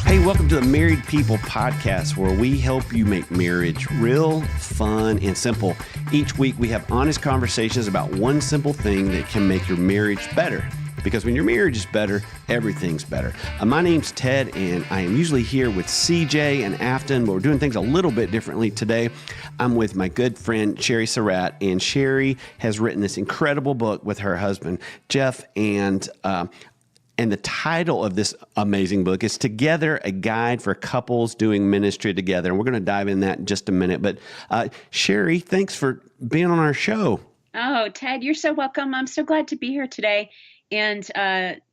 Hey, welcome to the Married People Podcast, where we help you make marriage real, fun, and simple. Each week, we have honest conversations about one simple thing that can make your marriage better. Because when your marriage is better, everything's better. My name's Ted, and I am usually here with CJ and Afton, but we're doing things a little bit differently today. I'm with my good friend, Sherry Surratt, and Sherry has written this incredible book with her husband, Jeff, and the title of this amazing book is Together, a Guide for Couples Doing Ministry Together. And we're going to dive in that in just a minute. But Sherry, thanks for being on our show. Oh, Ted, you're so welcome. I'm so glad to be here today. And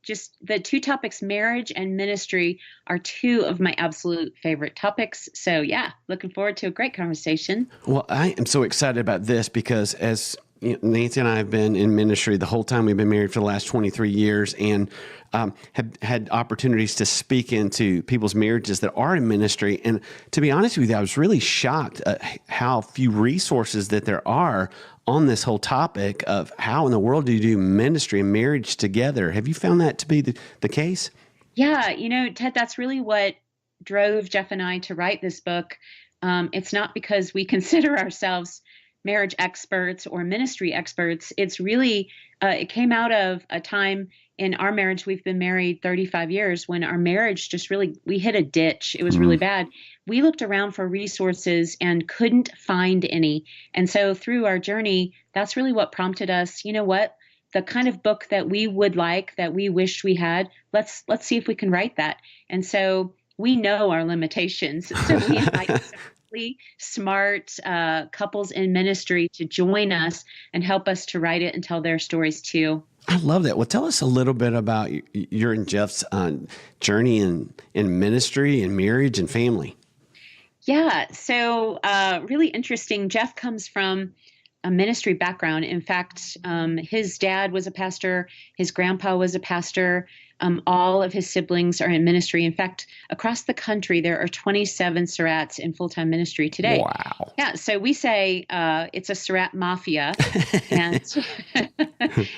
just the two topics, marriage and ministry, are two of my absolute favorite topics. So yeah, looking forward to a great conversation. Well, I am so excited about this because as Nancy and I have been in ministry the whole time we've been married for the last 23 years and have had opportunities to speak into people's marriages that are in ministry. And to be honest with you, I was really shocked at how few resources that there are on this whole topic of how in the world do you do ministry and marriage together. Have you found that to be the case? Yeah, Ted, that's really what drove Jeff and I to write this book. It's not because we consider ourselves marriage experts or ministry experts. It's really, it came out of a time in our marriage. We've been married 35 years when our marriage just really, we hit a ditch. It was really bad. We looked around for resources and couldn't find any. And so through our journey, that's really what prompted us. You know what? The kind of book that we would like, that we wished we had, let's see if we can write that. And so we know our limitations. So we invite smart couples in ministry to join us and help us to write it and tell their stories too. I love that. Well, tell us a little bit about your and Jeff's journey in ministry and marriage and family. Yeah, so really interesting. Jeff comes from a ministry background. In fact, his dad was a pastor. His grandpa was a pastor. All of his siblings are in ministry. In fact, across the country, there are 27 Surratts in full-time ministry today. Wow. Yeah, so we say it's a Surratt mafia. And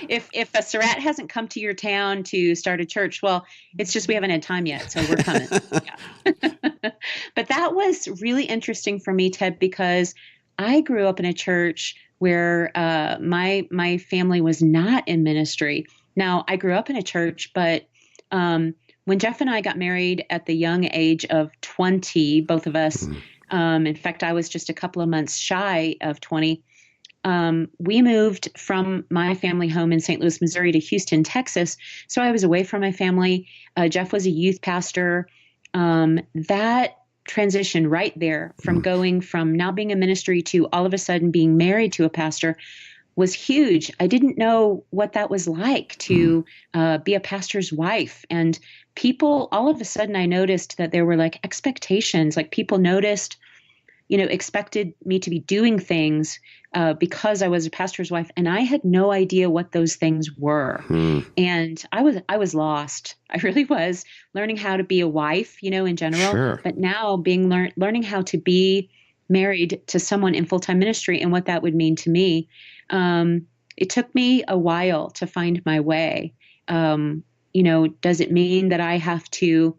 if a Surratt hasn't come to your town to start a church, well, it's just we haven't had time yet, so we're coming. Yeah. But that was really interesting for me, Ted, because I grew up in a church where my family was not in ministry. Now, I grew up in a church, but when Jeff and I got married at the young age of 20, both of us, in fact, I was just a couple of months shy of 20, we moved from my family home in St. Louis, Missouri to Houston, Texas. So I was away from my family. Jeff was a youth pastor. That transition right there from going from now being a ministry to all of a sudden being married to a pastor was huge. I didn't know what that was like to be a pastor's wife. And people, all of a sudden, I noticed that there were like expectations, like people noticed, expected me to be doing things because I was a pastor's wife. And I had no idea what those things were. And I was lost. I really was learning how to be a wife, in general, Sure. But now learning how to be married to someone in full-time ministry and what that would mean to me. It took me a while to find my way. Does it mean that I have to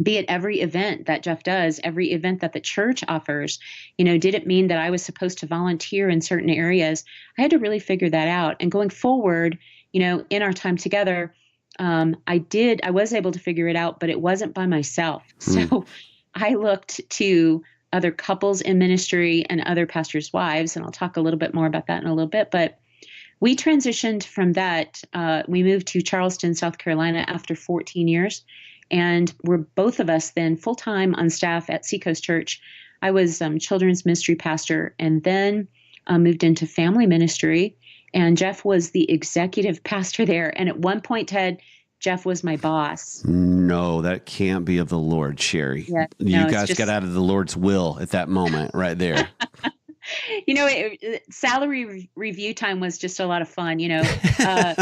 be at every event that Jeff does, every event that the church offers? Did it mean that I was supposed to volunteer in certain areas? I had to really figure that out. And going forward, in our time together, I was able to figure it out, but it wasn't by myself. So I looked to other couples in ministry and other pastors' wives. And I'll talk a little bit more about that in a little bit. But we transitioned from that. We moved to Charleston, South Carolina after 14 years. And we're both of us then full-time on staff at Seacoast Church. I was children's ministry pastor and then moved into family ministry. And Jeff was the executive pastor there. And at one point, Ted, Jeff was my boss. No, that can't be of the Lord, Sherry. Yeah, you guys got out of the Lord's will at that moment right there. Salary review time was just a lot of fun, He's like,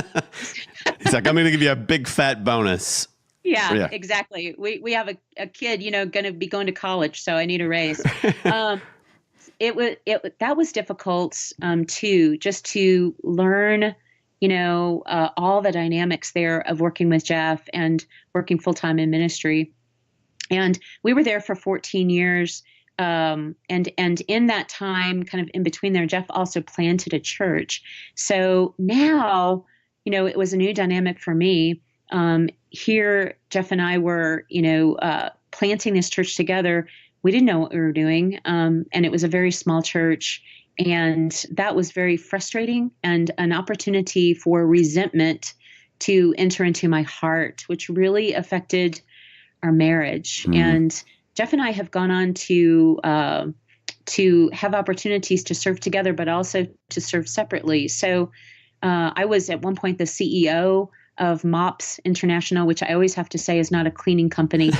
I'm going to give you a big fat bonus. Yeah, exactly. We have a kid, going to be going to college, so I need a raise. That was difficult too, just to learn all the dynamics there of working with Jeff and working full-time in ministry. And we were there for 14 years. And in that time, kind of in between there, Jeff also planted a church. So now, it was a new dynamic for me. Here, Jeff and I were, planting this church together. We didn't know what we were doing. And it was a very small church. And that was very frustrating and an opportunity for resentment to enter into my heart, which really affected our marriage. And Jeff and I have gone on to have opportunities to serve together, but also to serve separately. So I was at one point the CEO of MOPS International, which I always have to say is not a cleaning company.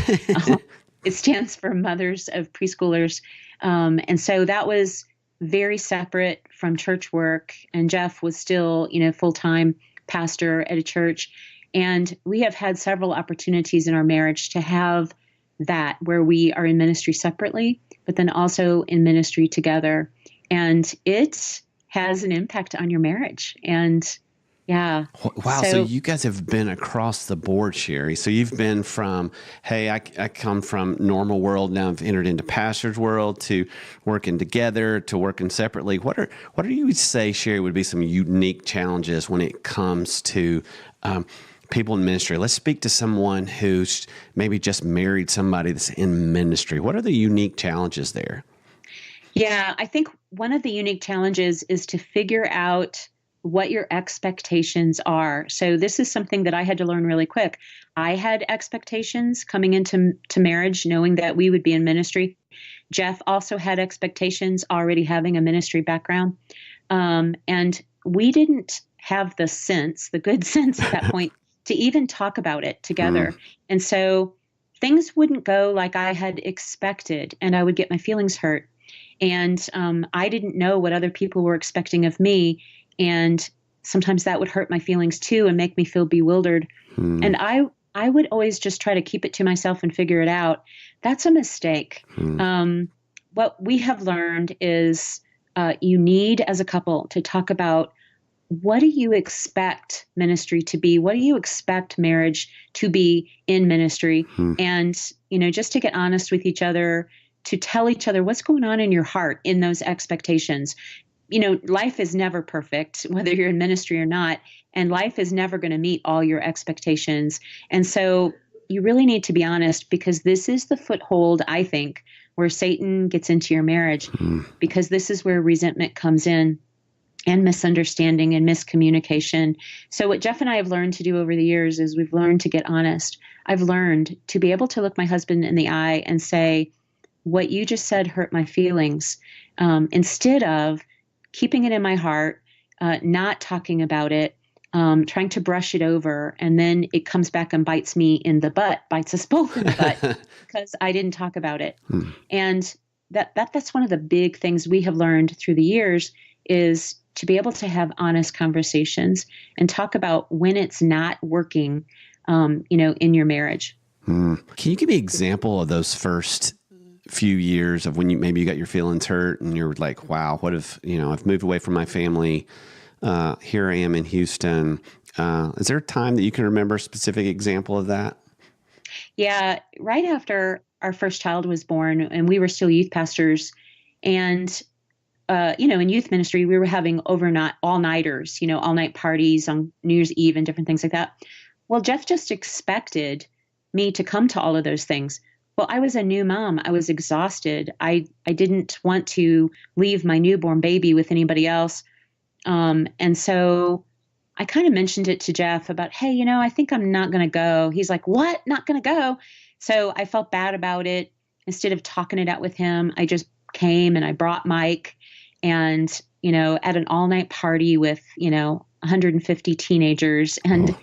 It stands for Mothers of Preschoolers. And so that was very separate from church work. And Jeff was still, full-time pastor at a church. And we have had several opportunities in our marriage to have that where we are in ministry separately, but then also in ministry together. And it has an impact on your marriage. And yeah. Wow. So you guys have been across the board, Sherry. So you've been from, hey, I come from normal world. Now I've entered into pastor's world, to working together, to working separately. What do you say, Sherry, would be some unique challenges when it comes to people in ministry? Let's speak to someone who's maybe just married somebody that's in ministry. What are the unique challenges there? Yeah, I think one of the unique challenges is to figure out what your expectations are. So this is something that I had to learn really quick. I had expectations coming into marriage, knowing that we would be in ministry. Jeff also had expectations, already having a ministry background. And we didn't have the good sense at that point to even talk about it together. And so things wouldn't go like I had expected, and I would get my feelings hurt. And I didn't know what other people were expecting of me. And sometimes that would hurt my feelings too and make me feel bewildered. And I would always just try to keep it to myself and figure it out. That's a mistake. What we have learned is you need, as a couple, to talk about, what do you expect ministry to be? What do you expect marriage to be in ministry? And, just to get honest with each other, to tell each other what's going on in your heart in those expectations. Life is never perfect, whether you're in ministry or not, and life is never going to meet all your expectations. And so you really need to be honest, because this is the foothold, I think, where Satan gets into your marriage, because this is where resentment comes in, and misunderstanding and miscommunication. So what Jeff and I have learned to do over the years is we've learned to get honest. I've learned to be able to look my husband in the eye and say, what you just said hurt my feelings, instead of keeping it in my heart, not talking about it, trying to brush it over, and then it comes back and bites me in the butt, bites us both in the butt because I didn't talk about it. And that's one of the big things we have learned through the years, is to be able to have honest conversations and talk about when it's not working, in your marriage. Can you give me an example of those first few years of when maybe you got your feelings hurt and you're like, wow, what if, I've moved away from my family. Here I am in Houston. Is there a time that you can remember a specific example of that? Yeah. Right after our first child was born, and we were still youth pastors, and in youth ministry, we were having all-nighters, all-night parties on New Year's Eve and different things like that. Well, Jeff just expected me to come to all of those things. Well, I was a new mom. I was exhausted. I didn't want to leave my newborn baby with anybody else. And so I kind of mentioned it to Jeff about, hey, I think I'm not going to go. He's like, what? Not going to go? So I felt bad about it. Instead of talking it out with him, I just came and I brought Mike, and, at an all-night party with, 150 teenagers, and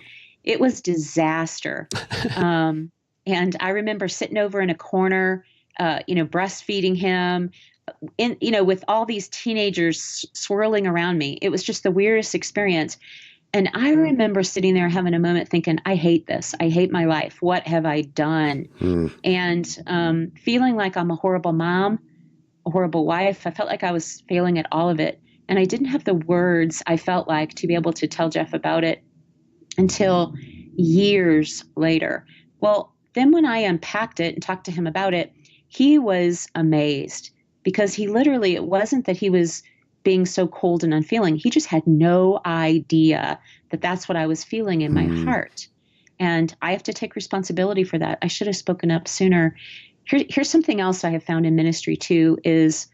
it was disaster. And I remember sitting over in a corner, breastfeeding him, with all these teenagers swirling around me. It was just the weirdest experience. And I remember sitting there having a moment thinking, I hate this. I hate my life. What have I done? And feeling like I'm a horrible mom, a horrible wife. I felt like I was failing at all of it. And I didn't have the words, I felt like, to be able to tell Jeff about it until years later. Well, then when I unpacked it and talked to him about it, he was amazed because it wasn't that he was being so cold and unfeeling. He just had no idea that that's what I was feeling in my heart. And I have to take responsibility for that. I should have spoken up sooner. Here's something else I have found in ministry too is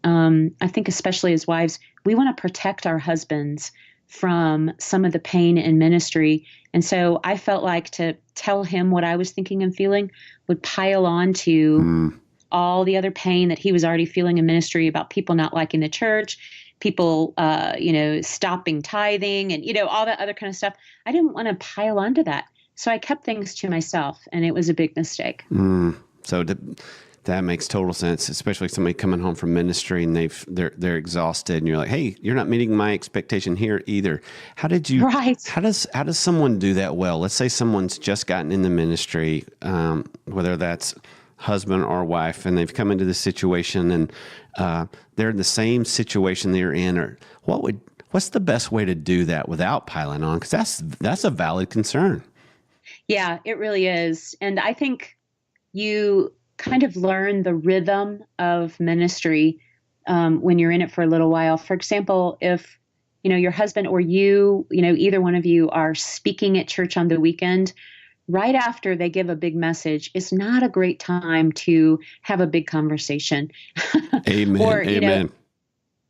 I think especially as wives, we want to protect our husbands from some of the pain in ministry. And so I felt like to tell him what I was thinking and feeling would pile on to all the other pain that he was already feeling in ministry about people not liking the church, people, stopping tithing and, all that other kind of stuff. I didn't want to pile onto that. So I kept things to myself, and it was a big mistake. So that makes total sense, especially somebody coming home from ministry and they're exhausted, and you're like, "Hey, you're not meeting my expectation here either." How did you? Right. How does someone do that well? Let's say someone's just gotten in the ministry, whether that's husband or wife, and they've come into this situation, and they're in the same situation they're in. Or what's the best way to do that without piling on? Because that's a valid concern. Yeah, it really is. And I think you kind of learn the rhythm of ministry when you're in it for a little while. For example, if your husband or you, either one of you are speaking at church on the weekend, right after they give a big message, it's not a great time to have a big conversation. Amen. Or, Amen.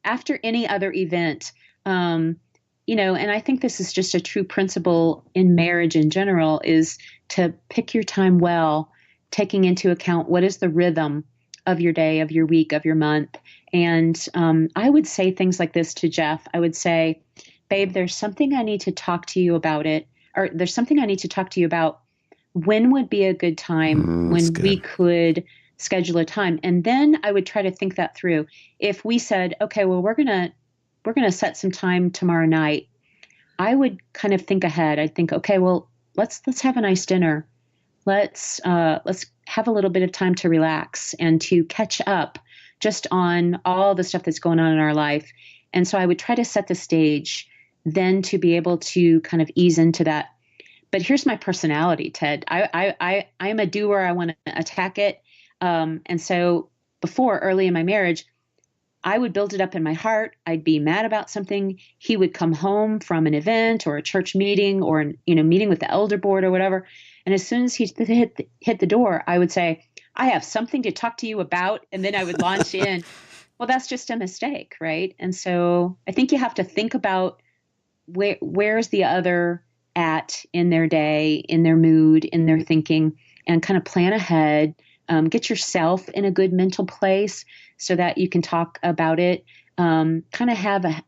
After any other event, and I think this is just a true principle in marriage in general, is to pick your time well, taking into account what is the rhythm of your day, of your week, of your month. And I would say things like this to Jeff. I would say, "Babe, there's something I need to talk to you about or there's something I need to talk to you about. When would be a good time when we could schedule a time?" And then I would try to think that through. If we said, "Okay, well, we're gonna set some time tomorrow night," I would kind of think ahead. I'd think, "Okay, well, let's have a nice dinner. Let's have a little bit of time to relax and to catch up just on all the stuff that's going on in our life." And so I would try to set the stage then to be able to kind of ease into that. But here's my personality, Ted. I'm a doer. I want to attack it. And so early in my marriage, I would build it up in my heart. I'd be mad about something. He would come home from an event or a church meeting or meeting with the elder board or whatever. And as soon as he hit the door, I would say, "I have something to talk to you about." And then I would launch in. Well, that's just a mistake, right? And so I think you have to think about where's the other at in their day, in their mood, in their thinking, and kind of plan ahead. Get yourself in a good mental place so that you can talk about it. Kind of have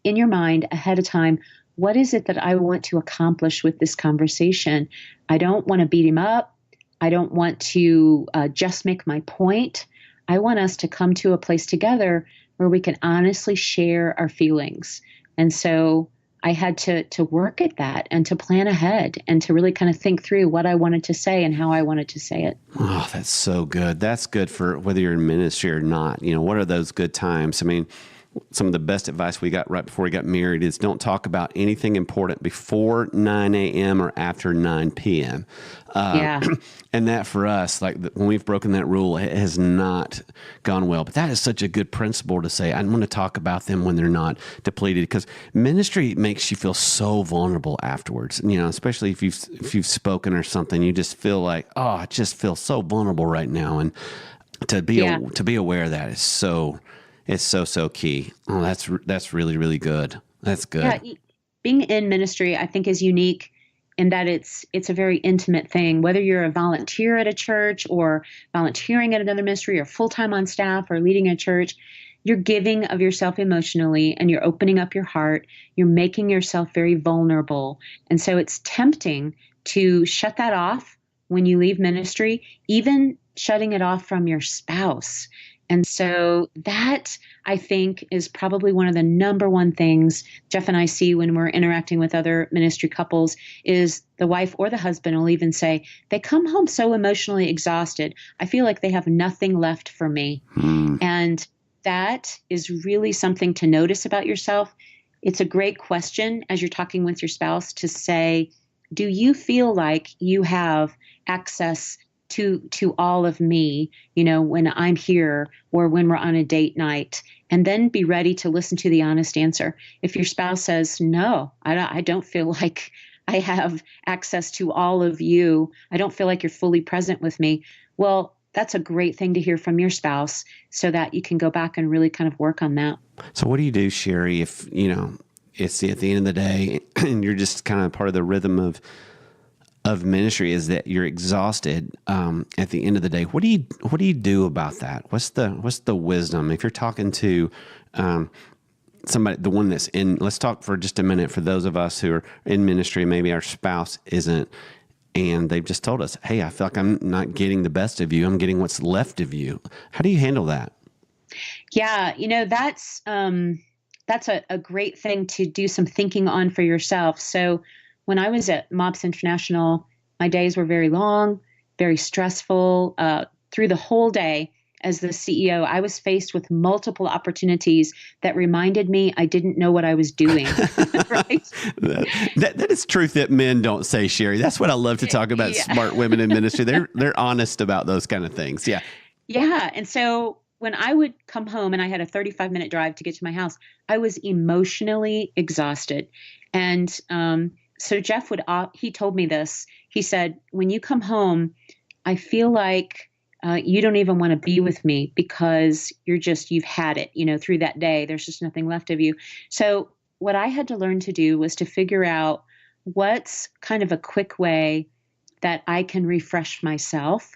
in your mind ahead of time, what is it that I want to accomplish with this conversation? I don't want to beat him up. I don't want to just make my point. I want us to come to a place together where we can honestly share our feelings. And so I had to work at that and to plan ahead and to really kind of think through what I wanted to say and how I wanted to say it. Oh, that's so good. That's good for whether you're in ministry or not. What are those good times? I mean, some of the best advice we got right before we got married is don't talk about anything important before 9 a.m. or after 9 p.m. Yeah. And that for us, like when we've broken that rule, it has not gone well. But that is such a good principle to say, I want to talk about them when they're not depleted, because ministry makes you feel so vulnerable afterwards. Especially if you've spoken or something, you just feel like, oh, I just feel so vulnerable right now. And to be aware of that is so... It's so key. Oh, that's really, really good. That's good. Yeah, being in ministry, I think, is unique in that it's a very intimate thing. Whether you're a volunteer at a church or volunteering at another ministry or full-time on staff or leading a church, you're giving of yourself emotionally and you're opening up your heart. You're making yourself very vulnerable. And so it's tempting to shut that off when you leave ministry, even shutting it off from your spouse. And so that, I think, is probably one of the number one things Jeff and I see when we're interacting with other ministry couples is the wife or the husband will even say, they come home so emotionally exhausted. I feel like they have nothing left for me. And that is really something to notice about yourself. It's a great question as you're talking with your spouse to say, do you feel like you have access to all of me, when I'm here or when we're on a date night, and then be ready to listen to the honest answer. If your spouse says, no, I don't feel like I have access to all of you, I don't feel like you're fully present with me. Well, that's a great thing to hear from your spouse so that you can go back and really kind of work on that. So what do you do, Sherry, if, it's at the end of the day and you're just kind of part of the rhythm of ministry is that you're exhausted at the end of the day? What do you do about that? What's the wisdom? If you're talking to somebody, the one that's in, let's talk for just a minute for those of us who are in ministry, maybe our spouse isn't, and they've just told us, hey, I feel like I'm not getting the best of you. I'm getting what's left of you. How do you handle that? Yeah, that's a great thing to do some thinking on for yourself. So when I was at MOPS International, my days were very long, very stressful. Through the whole day as the CEO, I was faced with multiple opportunities that reminded me I didn't know what I was doing. Right? That is truth that men don't say, Sherry. That's what I love to talk about. Yeah. Smart women in ministry. They're honest about those kind of things. Yeah. Yeah. And so when I would come home and I had a 35-minute drive to get to my house, I was emotionally exhausted. And so Jeff he told me this. He said, when you come home, I feel like you don't even want to be with me because you've had it, through that day. There's just nothing left of you. So what I had to learn to do was to figure out what's kind of a quick way that I can refresh myself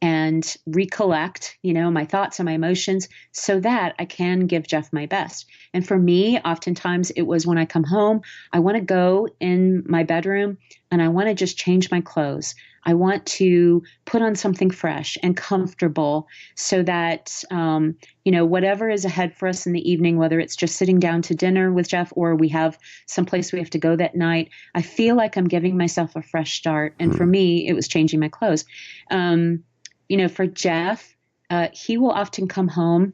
and recollect, my thoughts and my emotions so that I can give Jeff my best. And for me, oftentimes it was when I come home, I want to go in my bedroom and I want to just change my clothes. I want to put on something fresh and comfortable so that, whatever is ahead for us in the evening, whether it's just sitting down to dinner with Jeff or we have someplace we have to go that night, I feel like I'm giving myself a fresh start. And for me, it was changing my clothes. For Jeff, he will often come home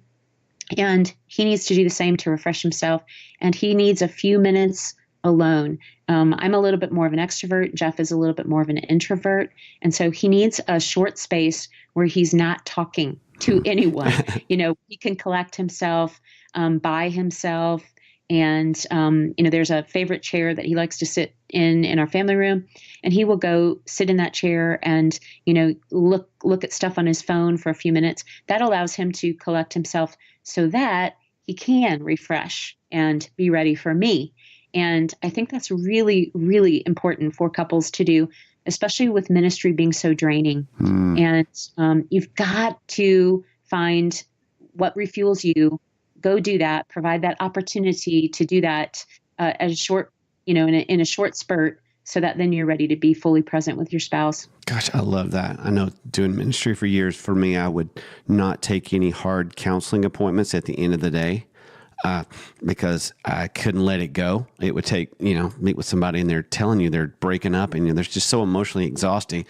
and he needs to do the same to refresh himself. And he needs a few minutes alone. I'm a little bit more of an extrovert. Jeff is a little bit more of an introvert. And so he needs a short space where he's not talking to anyone. He can collect himself by himself. And, there's a favorite chair that he likes to sit in our family room, and he will go sit in that chair and, look at stuff on his phone for a few minutes. That allows him to collect himself so that he can refresh and be ready for me. And I think that's really, really important for couples to do, especially with ministry being so draining. And you've got to find what refuels you. Go do that, provide that opportunity to do that at a short, in a short spurt so that then you're ready to be fully present with your spouse. Gosh, I love that. I know doing ministry for years, for me, I would not take any hard counseling appointments at the end of the day because I couldn't let it go. It would take, meet with somebody and they're telling you they're breaking up and they're just so emotionally exhausting.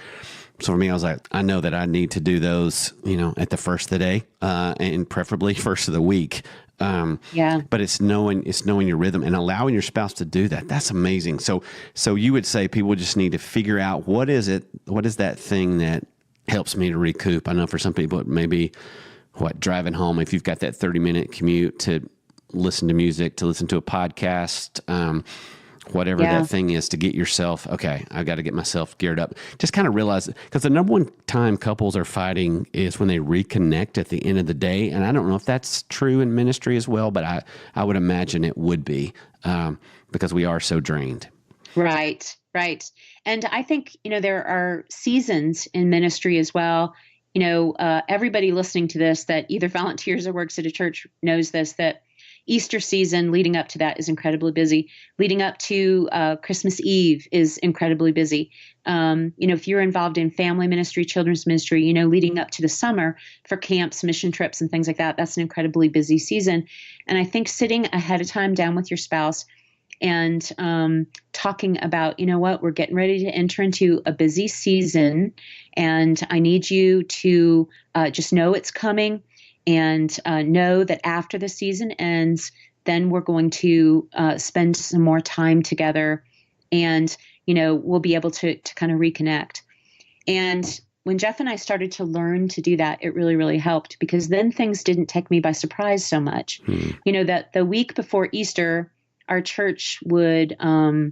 So for me, I was like, I know that I need to do those, at the first of the day and preferably first of the week. But it's knowing your rhythm and allowing your spouse to do that. That's amazing. So you would say people just need to figure out what is that thing that helps me to recoup. I know for some people it may be driving home. If you've got that 30-minute commute, to listen to music, to listen to a podcast, whatever that thing is, to get yourself, okay, I've got to get myself geared up. Just kind of realize, because the number one time couples are fighting is when they reconnect at the end of the day. And I don't know if that's true in ministry as well, but I would imagine it would be because we are so drained. Right. And I think, there are seasons in ministry as well. Everybody listening to this that either volunteers or works at a church knows this, that Easter season leading up to that is incredibly busy. Leading up to Christmas Eve is incredibly busy. If you're involved in family ministry, children's ministry, leading up to the summer for camps, mission trips, and things like that, that's an incredibly busy season. And I think sitting ahead of time down with your spouse and talking about, we're getting ready to enter into a busy season, and I need you to just know it's coming. And know that after the season ends, then we're going to spend some more time together, and we'll be able to kind of reconnect. And when Jeff and I started to learn to do that, it really, really helped because then things didn't take me by surprise so much. That the week before Easter, our church would have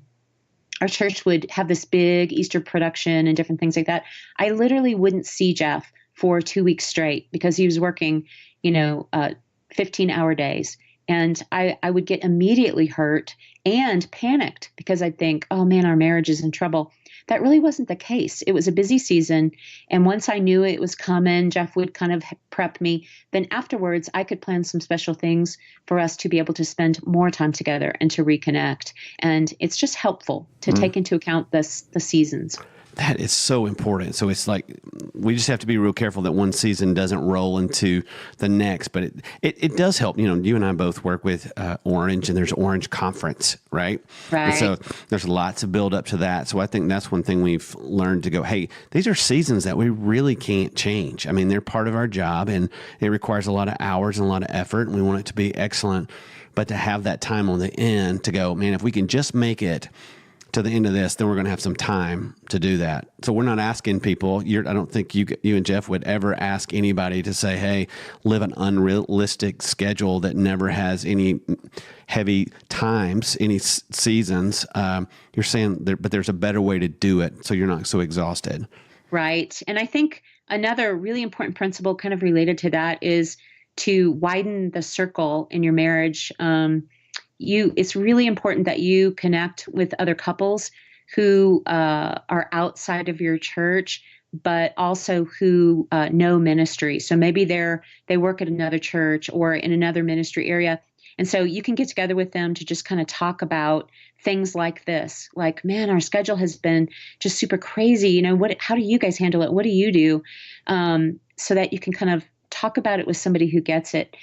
this big Easter production and different things like that. I literally wouldn't see Jeff for 2 weeks straight because he was working, 15-hour days. And I would get immediately hurt and panicked because I'd think, oh man, our marriage is in trouble. That really wasn't the case. It was a busy season. And once I knew it was coming, Jeff would kind of prep me. Then afterwards, I could plan some special things for us to be able to spend more time together and to reconnect. And it's just helpful to take into account the seasons. That is so important. So it's like we just have to be real careful that one season doesn't roll into the next. But it does help. You and I both work with Orange, and there's Orange Conference, right? Right. And so there's lots of build up to that. So I think that's one thing we've learned to go, hey, these are seasons that we really can't change. I mean, they're part of our job, and it requires a lot of hours and a lot of effort, and we want it to be excellent. But to have that time on the end to go, man, if we can just make it to the end of this, then we're going to have some time to do that. So we're not asking people. I don't think you and Jeff would ever ask anybody to say, hey, live an unrealistic schedule that never has any heavy times, any seasons. You're saying, but there's a better way to do it so you're not so exhausted. Right. And I think another really important principle kind of related to that is to widen the circle in your marriage. It's really important that you connect with other couples who are outside of your church, but also who know ministry. So maybe they work at another church or in another ministry area. And so you can get together with them to just kind of talk about things like this, like, man, our schedule has been just super crazy. How do you guys handle it? What do you do? So that you can kind of talk about it with somebody who gets it.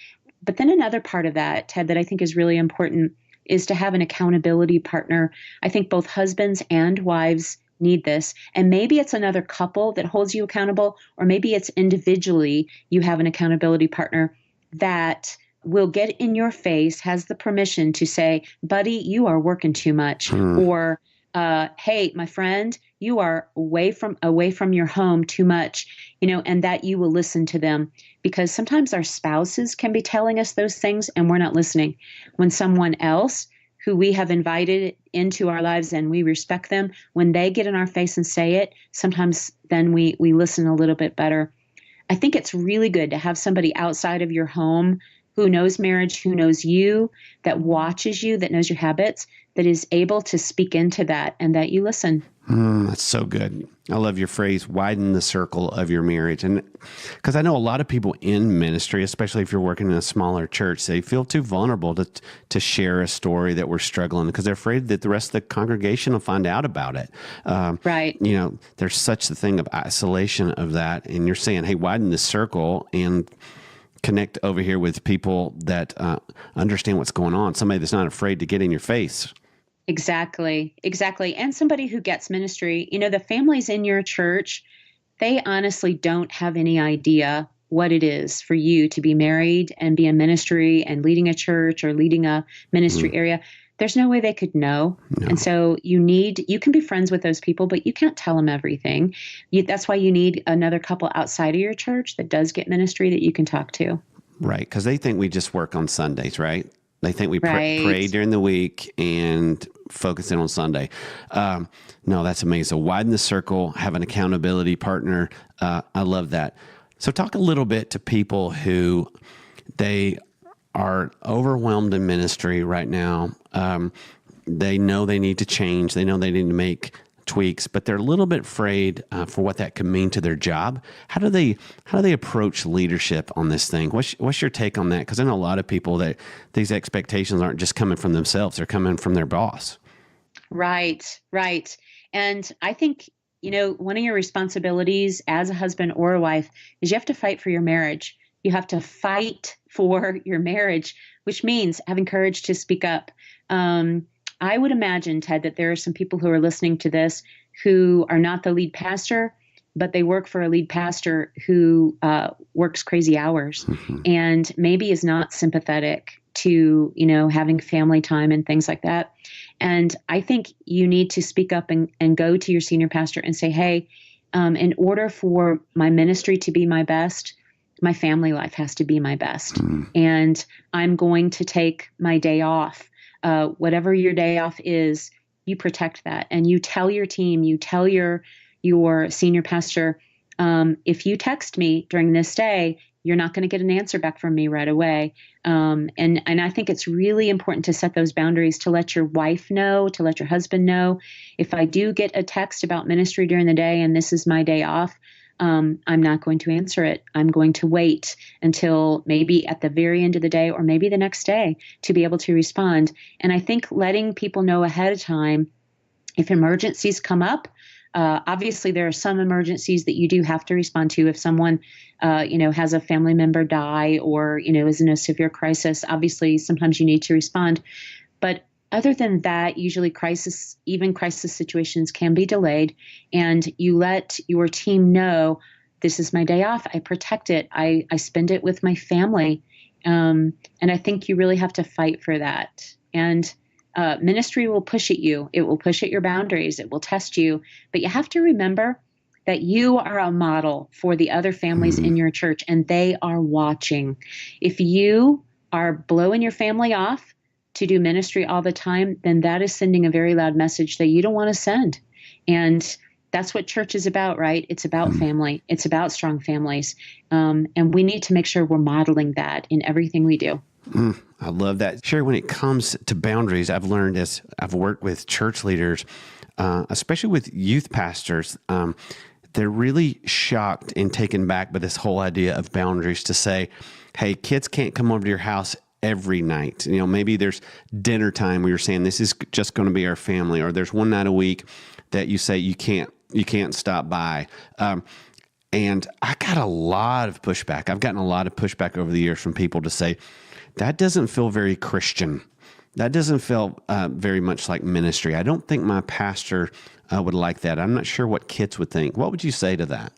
But then another part of that, Ted, that I think is really important is to have an accountability partner. I think both husbands and wives need this. And maybe it's another couple that holds you accountable, or maybe it's individually you have an accountability partner that will get in your face, has the permission to say, buddy, you are working too much. Or, hey, my friend, you are away from your home too much, and that you will listen to them. Because sometimes our spouses can be telling us those things and we're not listening. When someone else who we have invited into our lives and we respect them, when they get in our face and say it, sometimes then we listen a little bit better. I think it's really good to have somebody outside of your home who knows marriage, who knows you, that watches you, that knows your habits, that is able to speak into that and that you listen. That's so good. I love your phrase, widen the circle of your marriage. And because I know a lot of people in ministry, especially if you're working in a smaller church, they feel too vulnerable to share a story that we're struggling because they're afraid that the rest of the congregation will find out about it. Right. There's such a thing of isolation of that. And you're saying, hey, widen the circle and connect over here with people that understand what's going on. Somebody that's not afraid to get in your face. Exactly. And somebody who gets ministry. The families in your church, they honestly don't have any idea what it is for you to be married and be in ministry and leading a church or leading a ministry area. There's no way they could know. No. And so you can be friends with those people, but you can't tell them everything. That's why you need another couple outside of your church that does get ministry that you can talk to. Right. Because they think we just work on Sundays, right? They think we pray during the week and focus in on Sunday. No, that's amazing. So widen the circle, have an accountability partner. I love that. So talk a little bit to people who they are overwhelmed in ministry right now. They know they need to change. They know they need to make tweaks, but they're a little bit afraid for what that could mean to their job. How do they approach leadership on this thing? What's your take on that? Because I know a lot of people that these expectations aren't just coming from themselves; they're coming from their boss. Right. And I think one of your responsibilities as a husband or a wife is you have to fight for your marriage. You have to fight for your marriage, which means having courage to speak up. I would imagine, Ted, that there are some people who are listening to this who are not the lead pastor, but they work for a lead pastor who works crazy hours and maybe is not sympathetic to, having family time and things like that. And I think you need to speak up and go to your senior pastor and say, hey, in order for my ministry to be my best, my family life has to be my best. And I'm going to take my day off. Whatever your day off is, you protect that. And you tell your team, you tell your senior pastor, if you text me during this day, you're not going to get an answer back from me right away. And I think it's really important to set those boundaries, to let your wife know, to let your husband know. If I do get a text about ministry during the day and this is my day off, I'm not going to answer it. I'm going to wait until maybe at the very end of the day or maybe the next day to be able to respond. And I think letting people know ahead of time, if emergencies come up, obviously there are some emergencies that you do have to respond to. If someone, has a family member die or, is in a severe crisis, obviously sometimes you need to respond. But other than that, usually even crisis situations can be delayed, and you let your team know, this is my day off. I protect it. I spend it with my family. And I think you really have to fight for that. And ministry will push at you. It will push at your boundaries. It will test you. But you have to remember that you are a model for the other families in your church, and they are watching. If you are blowing your family off to do ministry all the time, then that is sending a very loud message that you don't want to send. And that's what church is about, right? It's about family. It's about strong families. And we need to make sure we're modeling that in everything we do. I love that. Sherry, when it comes to boundaries, I've learned as I've worked with church leaders, especially with youth pastors, they're really shocked and taken back by this whole idea of boundaries, to say, hey, kids can't come over to your house every night. Maybe there's dinner time where you're saying this is just going to be our family, or there's one night a week that you say you can't stop by. And I got a lot of pushback. I've gotten a lot of pushback over the years from people to say, that doesn't feel very Christian. That doesn't feel very much like ministry. I don't think my pastor would like that. I'm not sure what kids would think. What would you say to that?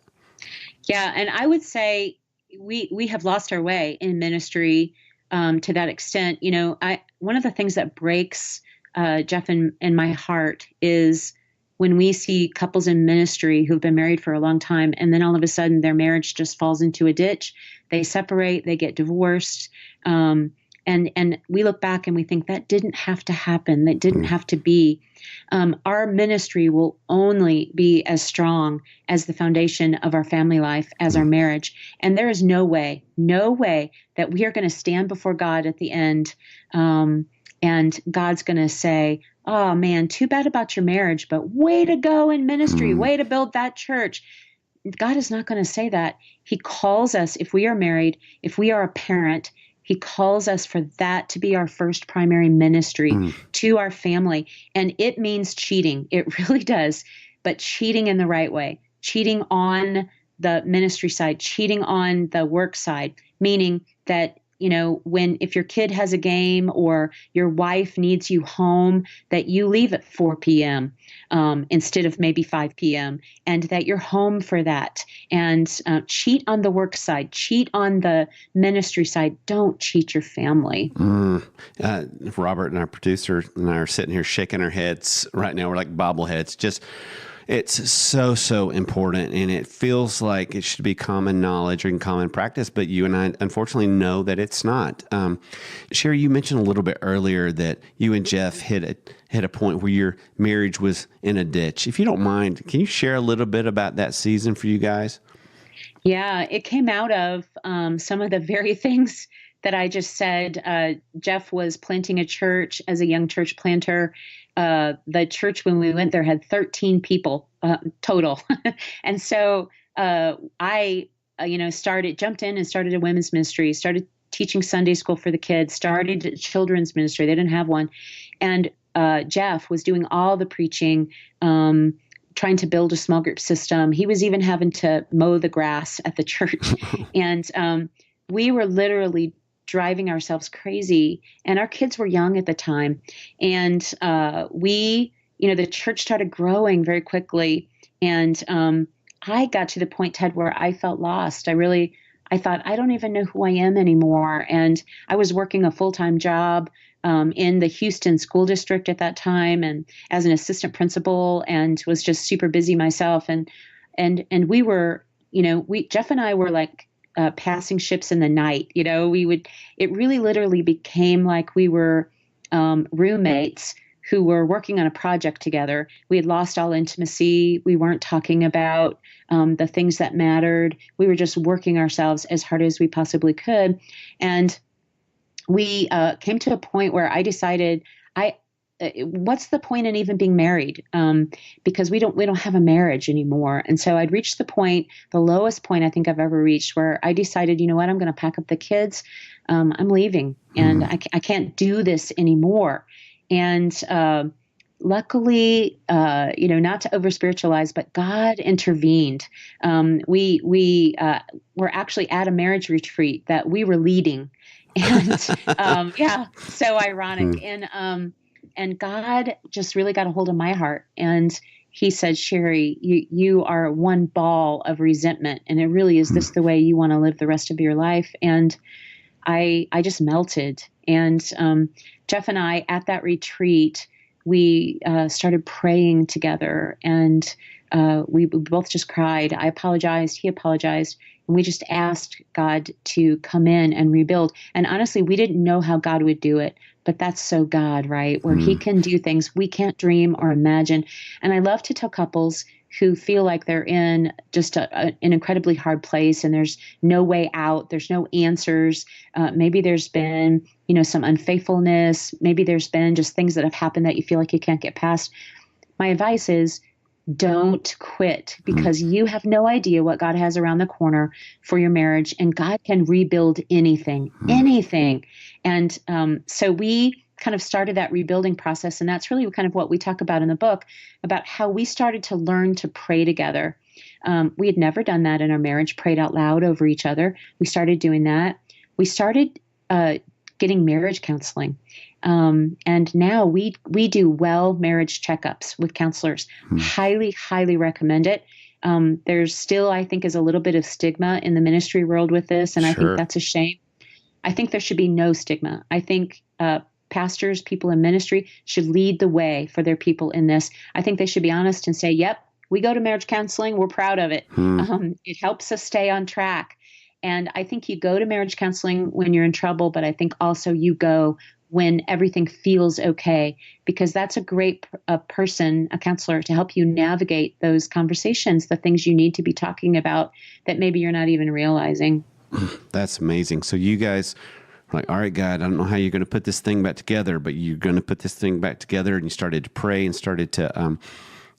Yeah, and I would say we have lost our way in ministry to that extent. One of the things that breaks Jeff and my heart is when we see couples in ministry who've been married for a long time, and then all of a sudden their marriage just falls into a ditch. They separate, they get divorced. And we look back and we think that didn't have to happen. That didn't have to be. Our ministry will only be as strong as the foundation of our family life, as our marriage. And there is no way that we are going to stand before God at the end. And God's going to say, oh man, too bad about your marriage, but way to go in ministry, way to build that church. God is not going to say that. He calls us, if we are married, if we are a parent, He calls us for that to be our first primary ministry to our family. And it means cheating. It really does. But cheating in the right way, cheating on the ministry side, cheating on the work side, meaning that, if your kid has a game or your wife needs you home, that you leave at 4 p.m. Instead of maybe 5 p.m. and that you're home for that. And cheat on the work side, cheat on the ministry side. Don't cheat your family. Robert and our producer and I are sitting here shaking our heads right now. We're like bobbleheads. It's so important, and it feels like it should be common knowledge or common practice, but you and I unfortunately know that it's not. Sherry, you mentioned a little bit earlier that you and Jeff hit a point where your marriage was in a ditch. If you don't mind, can you share a little bit about that season for you guys? Yeah, it came out of some of the very things that I just said. Jeff was planting a church as a young church planter. The church, when we went there, had 13 people total. And so I jumped in and started a women's ministry, started teaching Sunday school for the kids, started a children's ministry. They didn't have one. And Jeff was doing all the preaching, trying to build a small group system. He was even having to mow the grass at the church. And we were literally driving ourselves crazy. And our kids were young at the time. And the church started growing very quickly. And I got to the point, Ted, where I felt lost. I thought, I don't even know who I am anymore. And I was working a full-time job in the Houston school district at that time, and as an assistant principal, and was just super busy myself. And And we were, Jeff and I were like passing ships in the night. It really literally became like we were roommates who were working on a project together. We had lost all intimacy. We weren't talking about the things that mattered. We were just working ourselves as hard as we possibly could. And we came to a point where I decided, what's the point in even being married? Because we don't have a marriage anymore. And so I'd reached the lowest point I think I've ever reached, where I decided, you know what, I'm going to pack up the kids. I'm leaving, and I can't do this anymore. And luckily, not to over spiritualize, but God intervened. We were actually at a marriage retreat that we were leading, and so ironic. And God just really got a hold of my heart, and He said, Sherry, you are one ball of resentment, and it really is this the way you want to live the rest of your life? And I just melted. And Jeff and I, at that retreat, we started praying together, and we both just cried. I apologized. He apologized. And we just asked God to come in and rebuild. And honestly, we didn't know how God would do it, but that's so God, right? Where He can do things we can't dream or imagine. And I love to tell couples who feel like they're in just an incredibly hard place and there's no way out, there's no answers. Maybe there's been, some unfaithfulness. Maybe there's been just things that have happened that you feel like you can't get past. My advice is, don't quit, because you have no idea what God has around the corner for your marriage, and God can rebuild anything. And so we kind of started that rebuilding process, and that's really kind of what we talk about in the book, about how we started to learn to pray together. We had never done that in our marriage, prayed out loud over each other. We started doing that. We started getting marriage counseling. And now we do marriage checkups with counselors. Highly, highly recommend it. There's still, I think, is a little bit of stigma in the ministry world with this, and I think that's a shame. I think there should be no stigma. I think pastors, people in ministry should lead the way for their people in this. I think they should be honest and say, yep, we go to marriage counseling. We're proud of it. It helps us stay on track. And I think you go to marriage counseling when you're in trouble, but I think also you go when everything feels okay, because that's a great person, a counselor, to help you navigate those conversations, the things you need to be talking about that maybe you're not even realizing. That's amazing. So you guys are like, all right, God, I don't know how you're going to put this thing back together, but you're going to put this thing back together. And you started to pray and started to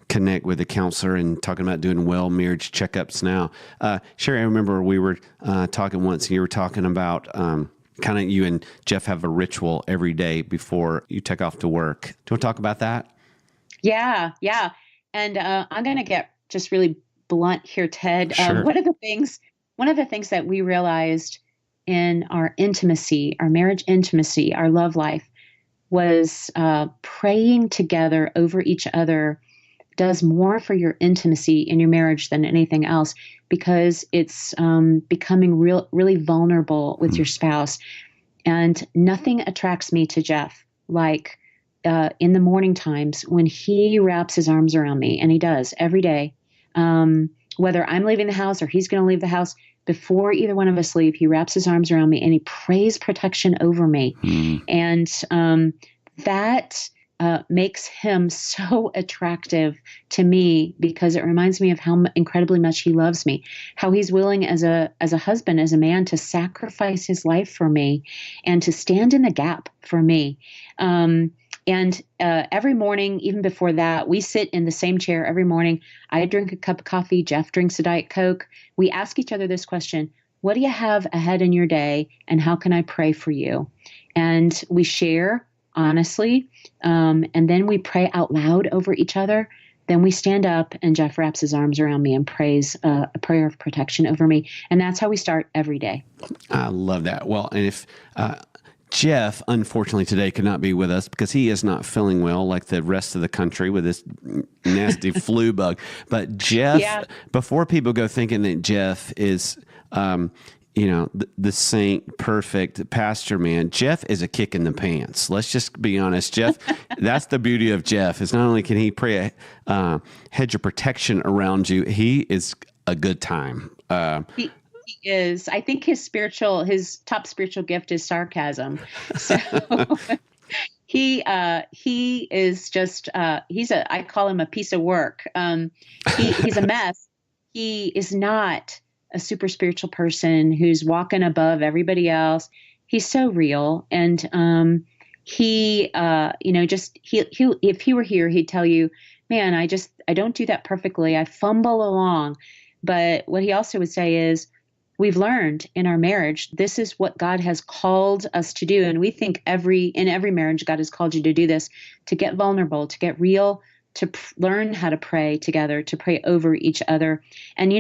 connect with a counselor and talking about doing marriage checkups now. Sherry, I remember we were talking once, and you were talking about kind of you and Jeff have a ritual every day before you take off to work. Do you want to talk about that? Yeah. And I'm going to get just really blunt here, Ted. Sure. One of the things that we realized in our intimacy, our marriage intimacy, our love life, was praying together over each other does more for your intimacy in your marriage than anything else, because it's becoming really vulnerable with your spouse. And nothing attracts me to Jeff like in the morning times when he wraps his arms around me, and he does every day, whether I'm leaving the house or he's going to leave the house. Before either one of us leave, he wraps his arms around me and he prays protection over me. And that makes him so attractive to me, because it reminds me of how incredibly much he loves me, how he's willing as a husband, as a man, to sacrifice his life for me and to stand in the gap for me. And every morning, even before that, we sit in the same chair every morning. I drink a cup of coffee. Jeff drinks a Diet Coke. We ask each other this question: what do you have ahead in your day, and how can I pray for you? And we share honestly, and then we pray out loud over each other. Then we stand up, and Jeff wraps his arms around me and prays a prayer of protection over me. And that's how we start every day. I love that. Well, and if Jeff, unfortunately, today could not be with us because he is not feeling well like the rest of the country with this nasty flu bug. But Jeff, before people go thinking that Jeff is the saint, perfect pastor man. Jeff is a kick in the pants. Let's just be honest. Jeff, that's the beauty of Jeff, is not only can he pray a hedge of protection around you, he is a good time. He is. I think his top spiritual gift is sarcasm. So he is just, I call him a piece of work. He's a mess. He is not a super spiritual person who's walking above everybody else. He's so real. And if he were here, he'd tell you, man, I don't do that perfectly. I fumble along. But what he also would say is, we've learned in our marriage, this is what God has called us to do. And we think in every marriage, God has called you to do this, to get vulnerable, to get real, to learn how to pray together, to pray over each other. And,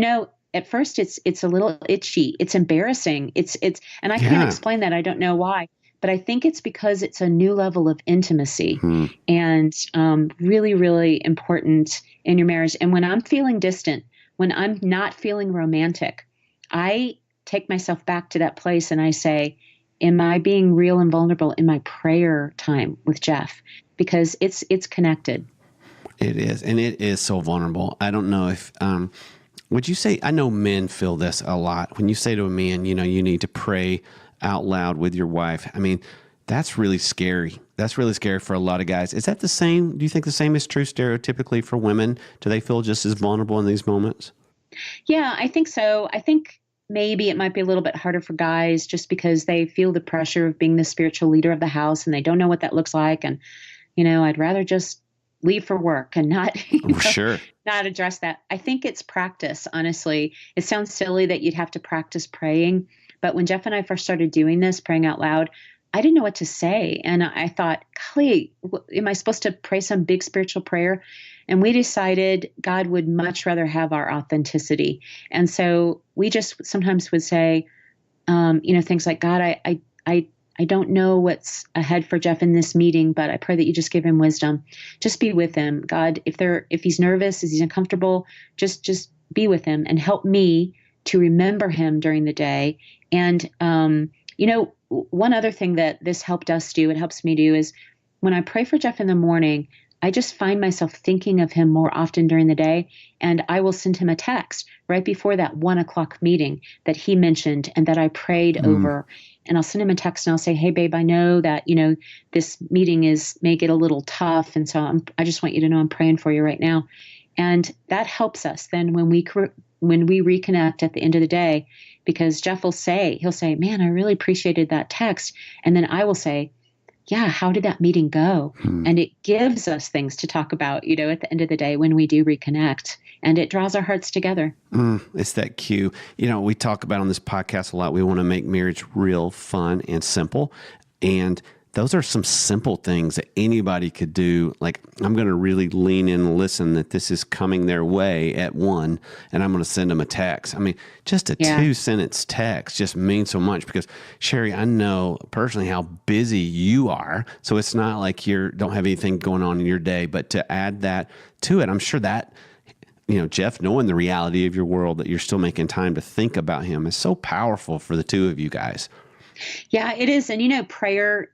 at first it's a little itchy. It's embarrassing. And I can't explain that. I don't know why, but I think it's because it's a new level of intimacy and really, really important in your marriage. And when I'm feeling distant, when I'm not feeling romantic, I take myself back to that place and I say, am I being real and vulnerable in my prayer time with Jeff? Because it's connected. It is. And it is so vulnerable. I don't know if, would you say, I know men feel this a lot. When you say to a man, you need to pray out loud with your wife. I mean, that's really scary. That's really scary for a lot of guys. Is that the same? Do you think the same is true stereotypically for women? Do they feel just as vulnerable in these moments? Yeah, I think so. I think maybe it might be a little bit harder for guys just because they feel the pressure of being the spiritual leader of the house and they don't know what that looks like. And, I'd rather just leave for work and not, Sure. not address that. I think it's practice, honestly. It sounds silly that you'd have to practice praying, but when Jeff and I first started doing this, praying out loud, I didn't know what to say. And I thought, golly, am I supposed to pray some big spiritual prayer? And we decided God would much rather have our authenticity. And so we just sometimes would say, things like, God, I don't know what's ahead for Jeff in this meeting, but I pray that you just give him wisdom. Just be with him. God, if he's nervous, if he's uncomfortable, just be with him and help me to remember him during the day. And, one other thing that this helped us do, it helps me do, is when I pray for Jeff in the morning, I just find myself thinking of him more often during the day, and I will send him a text right before that 1:00 meeting that he mentioned and that I prayed over. And I'll send him a text and I'll say, hey, babe, I know that, this meeting may get a little tough. And so I just want you to know I'm praying for you right now. And that helps us then when we reconnect at the end of the day, because Jeff he'll say, man, I really appreciated that text. And then I will say, yeah, how did that meeting go? And it gives us things to talk about, at the end of the day when we do reconnect, and it draws our hearts together. It's that cue. We talk about on this podcast a lot. We want to make marriage real, fun, and simple. And those are some simple things that anybody could do. Like, I'm going to really lean in and listen that this is coming their way at 1, and I'm going to send them a text. I mean, just a 2-sentence text just means so much because, Sherry, I know personally how busy you are. So it's not like you don't have anything going on in your day, but to add that to it, I'm sure that, Jeff, knowing the reality of your world, that you're still making time to think about him is so powerful for the two of you guys. Yeah, it is. And, prayer,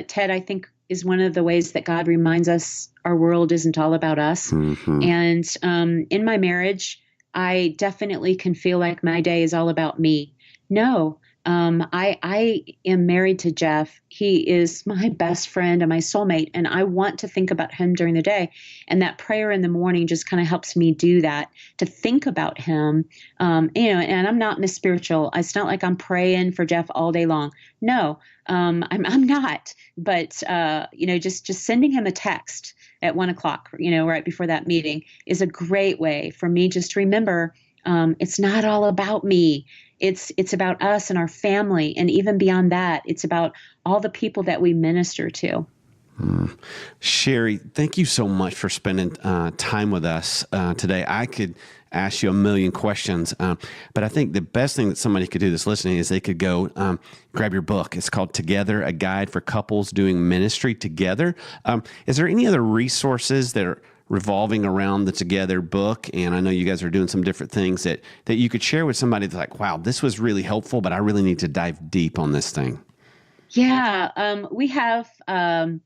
Ted, I think is one of the ways that God reminds us our world isn't all about us. And in my marriage, I definitely can feel like my day is all about me. No, I am married to Jeff. He is my best friend and my soulmate, and I want to think about him during the day. And that prayer in the morning just kind of helps me do that, to think about him. And I'm not Miss Spiritual. It's not like I'm praying for Jeff all day long. No, I'm not. But just sending him a text at 1:00, right before that meeting, is a great way for me just to remember it's not all about me. It's about us and our family. And even beyond that, it's about all the people that we minister to. Sherry, thank you so much for spending time with us today. I could ask you a million questions, but I think the best thing that somebody could do that's listening is they could go grab your book. It's called Together, A Guide for Couples Doing Ministry Together. Is there any other resources that are revolving around the Together book. And I know you guys are doing some different things that you could share with somebody that's like, wow, this was really helpful, but I really need to dive deep on this thing. Yeah, we have a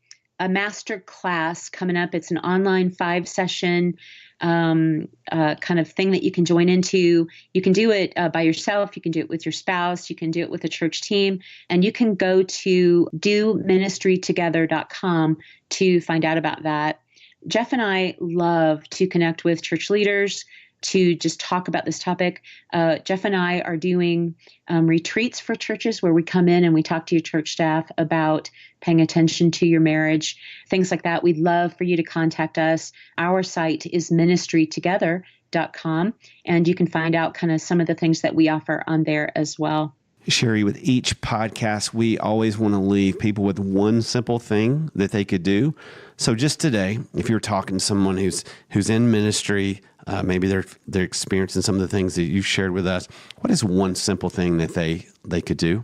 master class coming up. It's an online 5-session kind of thing that you can join into. You can do it by yourself. You can do it with your spouse. You can do it with a church team. And you can go to doministrytogether.com to find out about that. Jeff and I love to connect with church leaders to just talk about this topic. Jeff and I are doing retreats for churches where we come in and we talk to your church staff about paying attention to your marriage, things like that. We'd love for you to contact us. Our site is ministrytogether.com, and you can find out kind of some of the things that we offer on there as well. Sherry, with each podcast, we always want to leave people with one simple thing that they could do. So just today, if you're talking to someone who's in ministry, maybe they're experiencing some of the things that you've shared with us, what is one simple thing that they could do?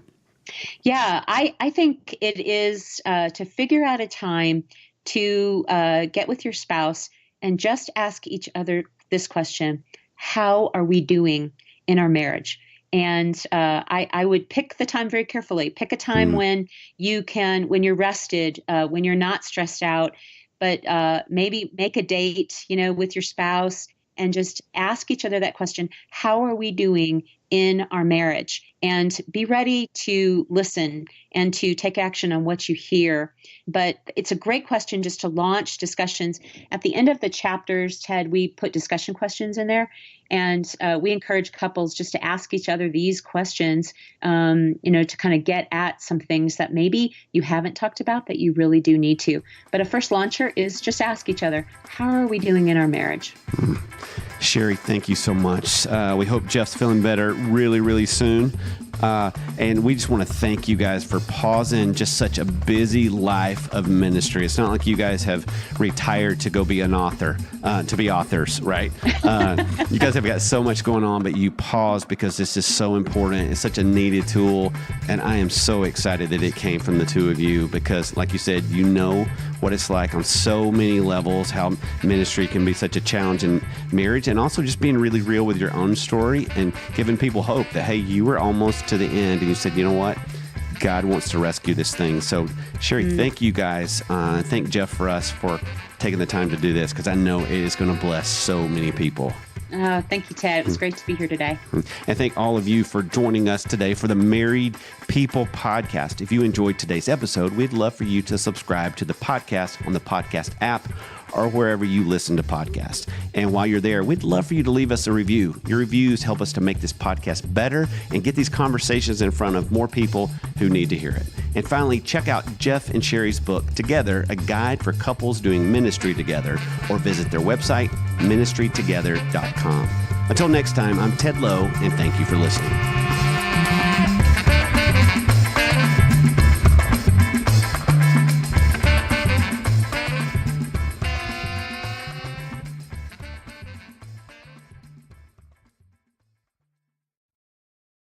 Yeah, I think it is to figure out a time to get with your spouse and just ask each other this question: how are we doing in our marriage? And I would pick the time very carefully. Pick a time when when you're rested, when you're not stressed out, but maybe make a date, with your spouse and just ask each other that question: how are we doing in our marriage? And be ready to listen and to take action on what you hear. But it's a great question just to launch discussions. At the end of the chapters, Ted, we put discussion questions in there. And we encourage couples just to ask each other these questions, to kind of get at some things that maybe you haven't talked about that you really do need to. But a first launcher is just ask each other, how are we doing in our marriage? Sherry, thank you so much. We hope Jeff's feeling better really, really soon. And we just want to thank you guys for pausing just such a busy life of ministry. It's not like you guys have retired to go be an author, to be authors, right? You guys have got so much going on, but you pause because this is so important. It's such a needed tool. And I am so excited that it came from the two of you because, like you said, you know what it's like on so many levels, how ministry can be such a challenge in marriage, and also just being really real with your own story and giving people hope that, hey, you were almost to the end and you said, you know what? God wants to rescue this thing. So, Sherry, thank you guys. Thank Jeff for us for taking the time to do this because I know it is going to bless so many people. Thank you, Ted. It was great to be here today. And thank all of you for joining us today for the Married People Podcast. If you enjoyed today's episode, we'd love for you to subscribe to the podcast on the podcast app or wherever you listen to podcasts. And while you're there, we'd love for you to leave us a review. Your reviews help us to make this podcast better and get these conversations in front of more people who need to hear it. And finally, check out Jeff and Sherry's book, Together, a guide for couples doing ministry together, or visit their website, ministrytogether.com. Until next time, I'm Ted Lowe, and thank you for listening.